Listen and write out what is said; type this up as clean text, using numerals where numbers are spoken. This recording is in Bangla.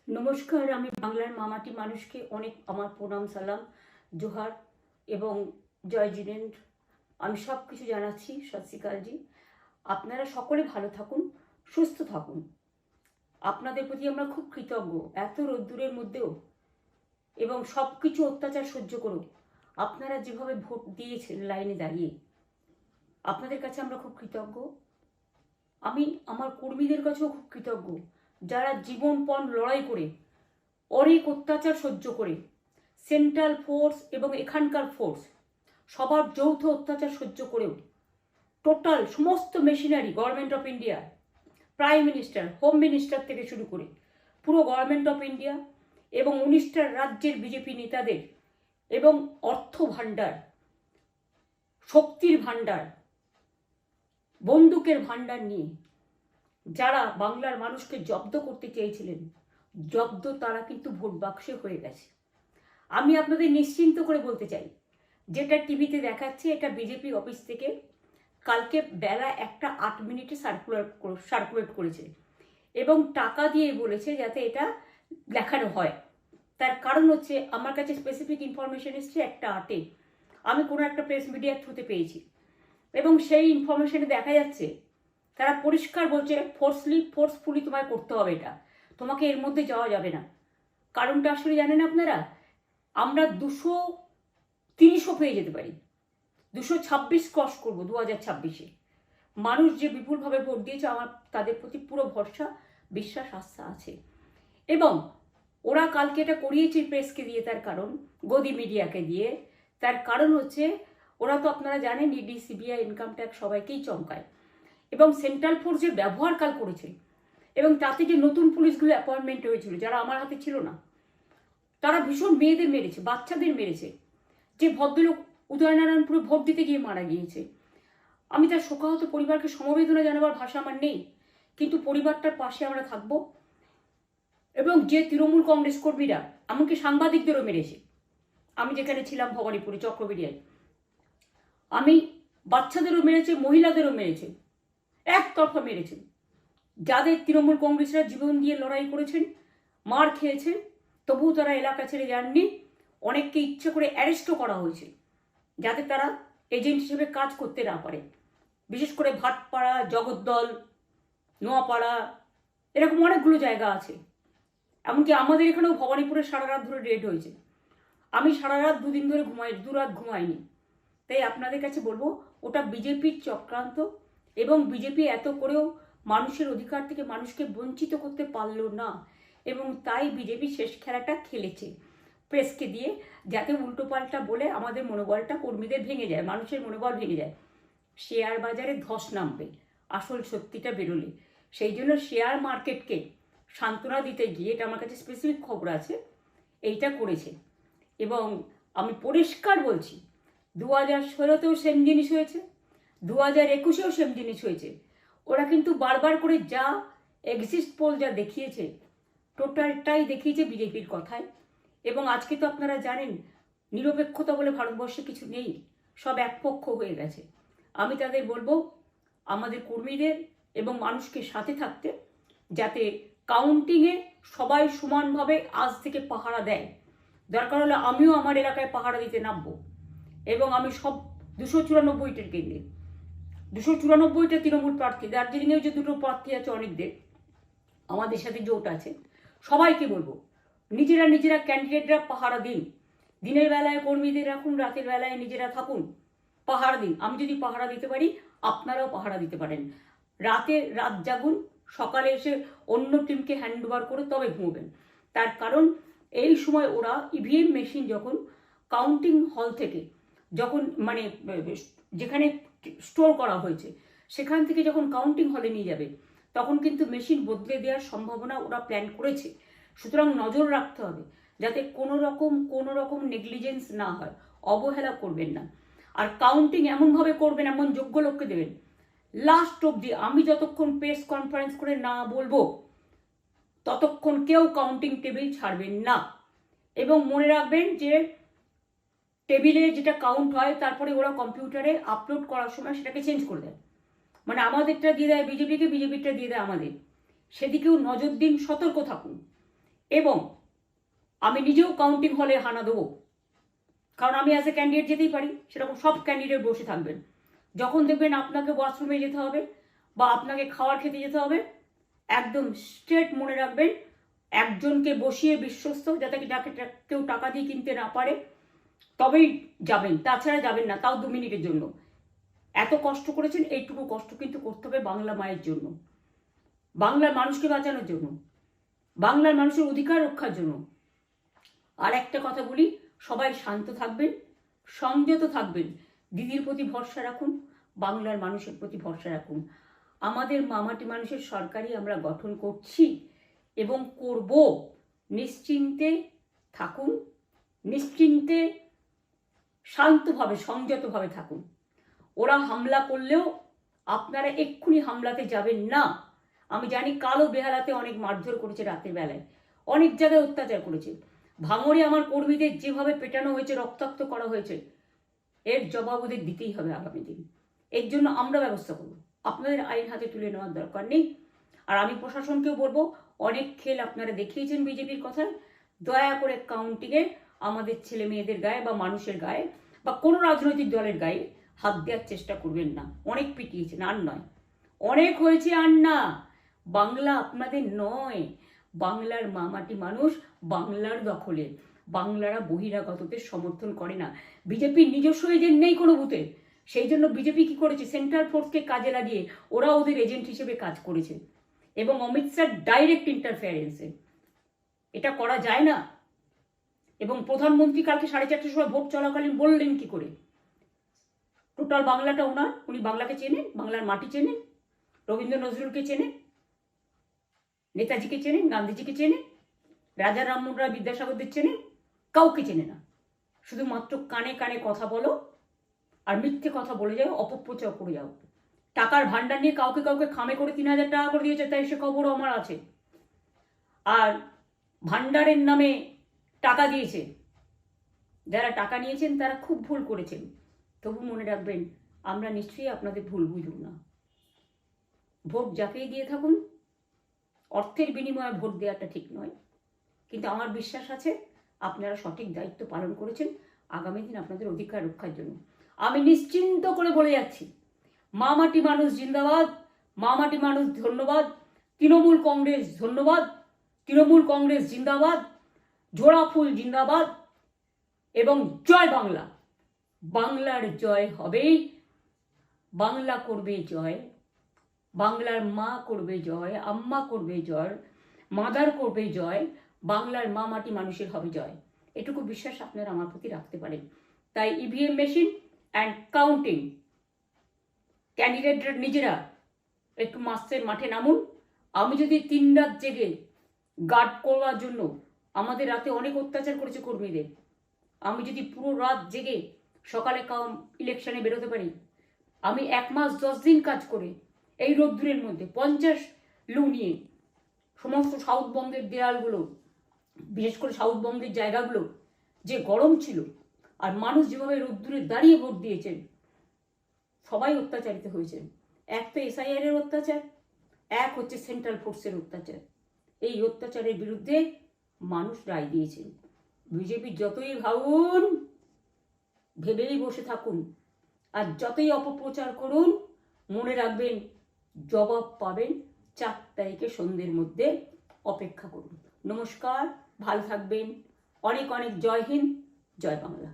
নমস্কার, আমি বাংলার মামাটি মানুষকে অনেক আমার প্রণাম, সালাম, জোহার এবং জয় জিনেন্দ্র। আমি সব কিছু জানাচ্ছি। সত শ্রী আকালজি। আপনারা সকলে ভালো থাকুন, সুস্থ থাকুন। আপনাদের প্রতি আমরা খুব কৃতজ্ঞ। এত রোদ্দুরের মধ্যেও এবং সব কিছু অত্যাচার সহ্য করুন আপনারা যেভাবে ভোট দিয়েছেন লাইনে দাঁড়িয়ে, আপনাদের কাছে আমরা খুব কৃতজ্ঞ। আমি আমার কর্মীদের কাছেও খুব কৃতজ্ঞ, যারা জীবনপণ লড়াই করে অনেক অত্যাচার সহ্য করে সেন্ট্রাল ফোর্স এবং এখানকার ফোর্স সবার যৌথ অত্যাচার সহ্য করেও টোটাল সমস্ত machinery government of India, prime minister, home minister থেকে শুরু করে পুরো গভর্নমেন্ট অফ ইন্ডিয়া এবং 19টা রাজ্যের বিজেপি নেতাদের এবং অর্থ ভাণ্ডার, শক্তির ভাণ্ডার, বন্দুকের ভাণ্ডার নিয়ে যারা বাংলার মানুষকে জব্দ করতে চেয়েছিলেন, জব্দ তারা কিন্তু ভোট বাক্সে হয়ে গেছে। আমি আপনাদের নিশ্চিন্ত করে বলতে চাই, যেটা টিভিতে দেখাচ্ছে এটা বিজেপি অফিস থেকে কালকে বেলা 1:08 সার্কুলেট করেছে এবং টাকা দিয়ে বলেছে যাতে এটা দেখানো হয়। তার কারণ হচ্ছে আমার কাছে স্পেসিফিক ইনফরমেশন এসছে 1:08 আমি কোনো একটা প্রেস মিডিয়ার থ্রুতে পেয়েছি এবং সেই ইনফরমেশনে দেখা যাচ্ছে তারা পরিষ্কার বলছে ফোর্সফুলি তোমায় করতে হবে, এটা তোমাকে এর মধ্যে যাওয়া যাবে না। কারণটা আসলে জানেন আপনারা, আমরা 230ও পেয়ে যেতে পারি, 226 ক্রস করবো 2026-এ। মানুষ যে বিপুলভাবে ভোট দিয়েছে, আমার তাদের প্রতি পুরো ভরসা, বিশ্বাস, আস্থা আছে। এবং ওরা কালকে এটা করিয়েছে প্রেসকে দিয়ে, তার কারণ গদি মিডিয়াকে দিয়ে। তার কারণ হচ্ছে ওরা তো আপনারা জানেন ইডি, সিবিআই, ইনকাম ট্যাক্স সবাইকেই চমকায় এবং সেন্ট্রাল ফোর্স যে ব্যবহার কাল করেছে এবং তাতে যে নতুন পুলিশগুলো অ্যাপয়েন্টমেন্ট হয়েছিল যারা আমার হাতে ছিল না, তারা ভীষণ মেয়েদের মেরেছে, বাচ্চাদের মেরেছে। যে ভদ্রলোক উদয়নারায়ণপুরে ভোট দিতে গিয়ে মারা গিয়েছে, আমি তার শোকাহত পরিবারকে সমবেদনা জানাবার ভাষা আমার নেই, কিন্তু পরিবারটার পাশে আমরা থাকবো। এবং যে তৃণমূল কংগ্রেস কর্মীরা এমনকি সাংবাদিকদেরও মেরেছে, আমি যেখানে ছিলাম ভবানীপুরে চক্রবেড়িয়ায়, আমি বাচ্চাদেরও মেরেছে, মহিলাদেরও মেরেছে, একতরফা মেরেছে। যাদের তৃণমূল কংগ্রেসরা জীবন দিয়ে লড়াই করেছেন, মার খেয়েছেন, তবুও তারা এলাকা ছেড়ে যাননি। অনেককে ইচ্ছে করে অ্যারেস্টও করা হয়েছে যাতে তারা এজেন্ট হিসেবে কাজ করতে না পারে। বিশেষ করে ভাটপাড়া, জগদ্দল, নোয়াপাড়া, এরকম অনেকগুলো জায়গা আছে। এমনকি আমাদের এখানেও ভবানীপুরে সারা রাত ধরে রেড হয়েছে। আমি সারা রাত 2 দিন ধরে দুরাত ঘুমাইনি। তাই আপনাদের কাছে বলবো, ওটা বিজেপির চক্রান্ত এবং বিজেপি এত করেও মানুষের অধিকার থেকে মানুষকে বঞ্চিত করতে পারলো না এবং তাই বিজেপি শেষ খেলাটা খেলেছে প্রেসকে দিয়ে, যাতে উল্টোপাল্টা বলে আমাদের মনোবলটা, কর্মীদের ভেঙে যায়, মানুষের মনোবল ভেঙে যায়। শেয়ার বাজারে ধস নামবে আসল সত্যিটা বেরোলে। সেই জন্য শেয়ার মার্কেটকে সান্ত্বনা দিতে গিয়ে, এটা আমার কাছে স্পেসিফিক খবর আছে, এইটা করেছে। এবং আমি পরিষ্কার বলছি, 2016তেও সেম জিনিস হয়েছে, 2021এও সেম জিনিস হয়েছে। ওরা কিন্তু বারবার করে যা এক্সিস্ট পোল যা দেখিয়েছে, টোটালটাই দেখিয়েছে বিজেপির কথায়। এবং আজকে তো আপনারা জানেন নিরপেক্ষতা বলে ভারতবর্ষে কিছু নেই, সব একপক্ষ হয়ে গেছে। আমি তাদের বলবো আমাদের কর্মীদের এবং মানুষকে সাথে থাকতে, যাতে কাউন্টিংয়ে সবাই সমানভাবে আজ থেকে পাহারা দেয়। দরকার হলে আমিও আমার এলাকায় পাহারা দিতে নামবো এবং আমি সব 294টা কেন্দ্রে, 294টা তৃণমূল প্রার্থী, দার্জিলিংয়েও যে 2টো প্রার্থী আছে অনেকদের, আমাদের সাথে জোট আছে, সবাইকে বলবো নিজেরা ক্যান্ডিডেটরা পাহারা দিন। দিনের বেলায় কর্মীদের রাখুন, রাতের বেলায় নিজেরা থাকুন, পাহারা দিন। আমি যদি পাহারা দিতে পারি, আপনারাও পাহারা দিতে পারেন। রাত জাগুন, সকালে এসে অন্য টিমকে হ্যান্ড ওভার করে তবে ঘুমোবেন। তার কারণ এই সময় ওরা ইভিএম মেশিন যখন কাউন্টিং হল থেকে, যখন মানে যেখানে স্টোর করা হয়েছে সেখান থেকে যখন কাউন্টিং হলে নিয়ে যাবে, তখন কিন্তু মেশিন বদলে দেওয়ার সম্ভাবনা ওরা প্ল্যান করেছে। সুতরাং নজর রাখতে হবে যাতে কোনো রকম নেগলিজেন্স না হয়, অবহেলা করবেন না। আর কাউন্টিং এমনভাবে করবেন, এমন যোগ্য লোককে দেবেন লাস্ট অবধি। আমি যতক্ষণ প্রেস কনফারেন্স করে না বলবো ততক্ষণ কেউ কাউন্টিং টেবিল ছাড়বেন না। এবং মনে রাখবেন যে টেবিলে যেটা কাউন্ট হয় তারপরে ওরা কম্পিউটারে আপলোড করার সময় সেটাকে চেঞ্জ করে দেয়, মানে আমাদেরটা দিয়ে দেয় বিজেপিকে, বিজেপিটা দিয়ে দেয় আমাদের। সেদিকেও নজর দিন, সতর্ক থাকুন। এবং আমি নিজেও কাউন্টিং হলে হানা দেবো, কারণ আমি অ্যাজ এ ক্যান্ডিডেট যেতেই পারি, সেরকম সব ক্যান্ডিডেট বসে থাকবেন। যখন দেখবেন আপনাকে ওয়াশরুমে যেতে হবে বা আপনাকে খাবার খেতে যেতে হবে, একদম স্ট্রেট মনে রাখবেন, একজনকে বসিয়ে বিশ্বস্ত, যাতে যাকে কেউ টাকা দিয়ে কিনতে না পারে, তবেই যাবেন, তাছাড়া যাবেন না, তাও 2 মিনিটের জন্য। এত কষ্ট করেছেন, এইটুকু কষ্ট কিন্তু করতে হবে বাংলা মায়ের জন্য, বাংলার মানুষকে বাঁচানোর জন্য, বাংলার মানুষের অধিকার রক্ষার জন্য। আর একটা কথা বলি, সবাই শান্ত থাকবেন, সংযত থাকবেন, দিদির প্রতি ভরসা রাখুন, বাংলার মানুষের প্রতি ভরসা রাখুন। আমাদের মামাটি মানুষের সরকারই আমরা গঠন করছি এবং করব। নিশ্চিন্তে থাকুন, নিশ্চিন্তে শান্তভাবে সংযতভাবে থাকুন। ওরা হামলা করলেও আপনারা এক্ষুনি হামলাতে যাবেন না। আমি জানি কালো বেহালাতে অনেক মারধর করেছে, রাতের বেলায় অনেক জায়গায় অত্যাচার করেছে। ভাঙড়ে আমার কর্মীদের যেভাবে পেটানো হয়েছে, রক্তাক্ত করা হয়েছে, এর জবাব ওদের দিতেই হবে আগামী দিন। এর জন্য আমরা ব্যবস্থা করব, আপনাদের আইন হাতে তুলে নেওয়ার দরকার নেই। আর আমি প্রশাসনকেও বলবো, অনেক খেল আপনারা দেখিয়েছেন বিজেপির কথায়, দয়া করে কাউন্টিংয়ে আমাদের ছেলে মেয়েদের গায়ে বা মানুষের গায়ে বা কোনো রাজনৈতিক দলের গায়ে হাত দেওয়ার চেষ্টা করবেন না। অনেক পিটিয়েছেন, আর নয়, অনেক হয়েছে, আর না। বাংলা আপনাদের নয়, বাংলার মামাটি মানুষ বাংলার দখলে। বাংলারা বহিরাগতদের সমর্থন করে না। বিজেপির নিজস্ব এজেন্ট নেই কোনো বুথে, সেই জন্য বিজেপি কি করেছে, সেন্ট্রাল ফোর্সকে কাজে লাগিয়ে ওরা ওদের এজেন্ট হিসেবে কাজ করেছে, এবং অমিত শাহ ডাইরেক্ট ইন্টারফেয়ারেন্সে। এটা করা যায় না। এবং প্রধানমন্ত্রী কালকে 4:30টার সময় ভোট চলাকালীন বললেন কি করে, টোটাল বাংলাটা ওনার, উনি বাংলাকে চেনেন, বাংলার মাটি চেনেন, রবীন্দ্র নজরুলকে চেনেন, নেতাজিকে চেনেন, গান্ধীজিকে চেনেন, রাজা রামমোহন রায়, বিদ্যাসাগরদের চেনেন, কাউকে চেনে না। শুধুমাত্র কানে কানে কথা বলো আর মিথ্যে কথা বলে যাও, অপপ্রচার করে যাও। টাকার ভান্ডার নিয়ে কাউকে কাউকে খামে করে 3,000 টাকা করে দিয়েছে, তাই সে খবরও আমার আছে। আর ভান্ডারের নামে টাকা দিয়েছে, যারা টাকা নিয়েছেন তারা খুব ভুল করেছেন। তবু মনে রাখবেন, আমরা নিশ্চয়ই আপনাদের ভুল বুঝব না। ভোট যাকেই দিয়ে থাকুন, অর্থের বিনিময়ে ভোট দেওয়াটা ঠিক নয়, কিন্তু আমার বিশ্বাস আছে আপনারা সঠিক দায়িত্ব পালন করেছেন আগামী দিন আপনাদের অধিকার রক্ষার জন্য। আমি নিশ্চিন্ত করে বলে যাচ্ছি, মামাটি মানুষ জিন্দাবাদ, মামাটি মানুষ ধন্যবাদ, তৃণমূল কংগ্রেস ধন্যবাদ, তৃণমূল কংগ্রেস জিন্দাবাদ, ঝোড়াফুল জিন্দাবাদ, এবং জয় বাংলা। বাংলার জয় হবেই, বাংলা করবে জয়, বাংলার মা করবে জয়, আম্মা করবে জয়, মাদার করবে জয়, বাংলার মা মাটি মানুষের হবে জয়। এটুকু বিশ্বাস আপনারা আমার প্রতি রাখতে পারেন। তাই ইভিএম মেশিন অ্যান্ড কাউন্টিং, ক্যান্ডিডেটরা নিজেরা একটু মাঠে নামুন। আমি যদি 3 রাত জেগে গার্ড করার জন্য, আমাদের রাতে অনেক অত্যাচার করেছে কর্মীদের, আমি যদি পুরো রাত জেগে সকালে ইলেকশনে বেরোতে পারি, আমি 1 মাস 10 দিন কাজ করে এই রোদ্দুরের মধ্যে 50 লু নিয়ে সমস্ত সাউথবঙ্গের দেয়ালগুলো, বিশেষ করে সাউথবঙ্গের জায়গাগুলো যে গরম ছিল, আর মানুষ যেভাবে রোদ্দুরে দাঁড়িয়ে ভোট দিয়েছেন, সবাই অত্যাচারিত হয়েছেন। এক তো SIR এর অত্যাচার, এক হচ্ছে সেন্ট্রাল ফোর্সের অত্যাচার। এই অত্যাচারের বিরুদ্ধে মানুষ রায় দিয়েছেন। বিজেপি যতই ভাবুন, ভেবেই বসে থাকুন, আর যতই অপপ্রচার করুন, মনে রাখবেন জবাব পাবেন 4 তারিখে সন্ধ্যের মধ্যে। অপেক্ষা করুন। নমস্কার, ভালো থাকবেন। অনেক অনেক জয় হিন্দ, জয় বাংলা।